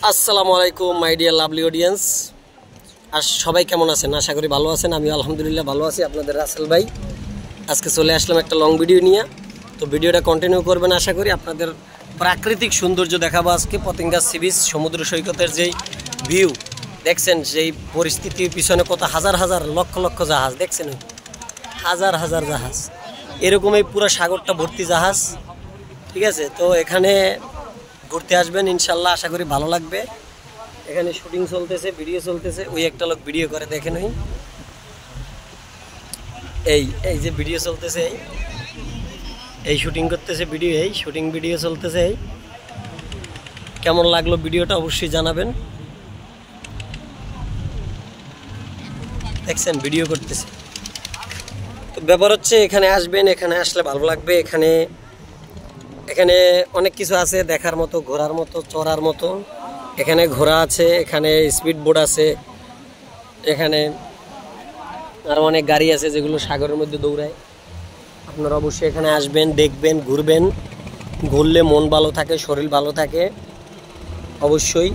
আসসালামু আলাইকুম my dear lovely audience. আর সবাই কেমন আছেন? আশা করি ভালো আছেন। আমি আলহামদুলিল্লাহ ভালো আছি। আপনাদের রাসেল ভাই আজকে চলে আসলাম একটা লং ভিডিও নিয়ে। তো ভিডিওটা কন্টিনিউ করবেন আশা করি। আপনাদের প্রাকৃতিক সৌন্দর্য দেখাবো আজকে। পতেঙ্গা সি বিচ সমুদ্র সৈকতের যেই ভিউ দেখছেন, যেই পরিস্থিতির পিছনে কত হাজার হাজার লক্ষ লক্ষ জাহাজ দেখছেন, হাজার হাজার জাহাজ, এরকম এই পুরো সাগরটা ভর্তি জাহাজ। ঠিক আছে, তো এখানে ঘুরতে আসবেন ইনশাল্লাহ, আশা করি ভালো লাগবে। এখানে শুটিং চলতেছে, ভিডিও চলতেছে। ওই একটা লোক ভিডিও করে, দেখেন এই এই যে ভিডিও চলতেছে, এই শুটিং করতেছে ভিডিও, এই শুটিং ভিডিও চলতেছে। এই কেমন লাগলো ভিডিওটা অবশ্যই জানাবেন। দেখছেন ভিডিও করতেছে। তো ব্যাপার হচ্ছে এখানে আসবেন, এখানে আসলে ভালো লাগবে। এখানে এখানে অনেক কিছু আছে দেখার মতো, ঘোরার মতো, চড়ার মতো। এখানে ঘোড়া আছে, এখানে স্পিড বোট আছে, এখানে আরও অনেক গাড়ি আছে যেগুলো সাগরের মধ্যে দৌড়ায়। আপনারা অবশ্যই এখানে আসবেন, দেখবেন, ঘুরবেন। ঘুরলে মন ভালো থাকে, শরীর ভালো থাকে। অবশ্যই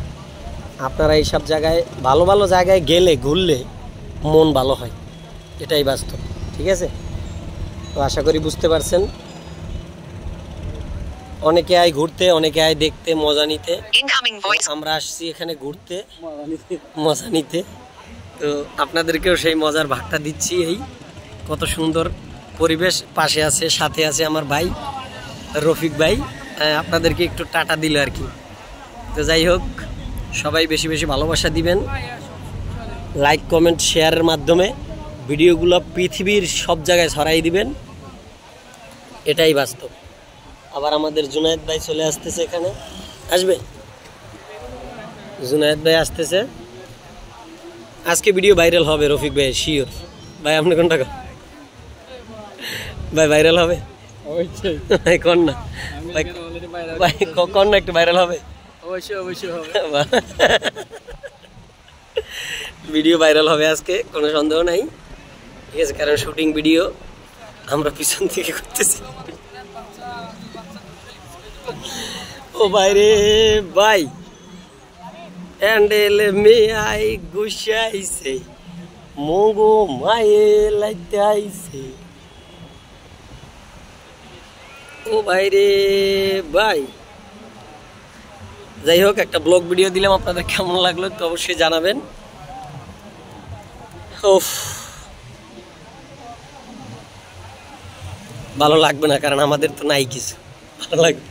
আপনারা এইসব জায়গায়, ভালো ভালো জায়গায় গেলে, ঘুরলে মন ভালো হয়, এটাই বাস্তব। ঠিক আছে, তো আশা করি বুঝতে পারছেন। অনেকে আয় ঘুরতে, অনেকে আয় দেখতে, মজা নিতে। আমরা আসছি এখানে ঘুরতে, মজা নিতে। তো আপনাদেরকেও সেই মজার ভাগটা দিচ্ছি। এই কত সুন্দর পরিবেশ, পাশে আছে, সাথে আছে আমার ভাই রফিক ভাই। আপনাদেরকে একটু টাটা দিল আর কি। তো যাই হোক, সবাই বেশি বেশি ভালোবাসা দিবেন, লাইক কমেন্ট শেয়ারের মাধ্যমে ভিডিওগুলো পৃথিবীর সব জায়গায় ছড়াই দিবেন, এটাই বাস্তব। আবার আমাদের জুনায়েদ ভাই চলে আসতেছে, এখানে আসবে। জুনায়েদ ভাই আসতেছে, আজকে ভিডিও ভাইরাল হবে রফিক ভাই, শিওর। ভাই আপনি কোনটা ভাই ভাইরাল হবে? ভাই কোন না ভাই, ভাই কোন না একটু ভাইরাল হবে? অবশ্যই অবশ্যই হবে। ভিডিও ভাইরাল হবে আজকে, কোনো সন্দেহ নাই। ঠিক আছে, কারণ শুটিং ভিডিও আমরা পিছন থেকে করতেছি। ও বাইরে ভাই, হ্যান্ডেল মে আই গুছাইছে, মগো মায়ে লাইতে আইছে। ও বাইরে ভাই, যাই হোক, একটা ব্লগ ভিডিও দিলাম। আপনাদের কেমন লাগলো তো অবশ্যই জানাবেন। ওফ, ভালো লাগবে না, কারণ আমাদের তো নাই কিছু। ভালো লাগবে।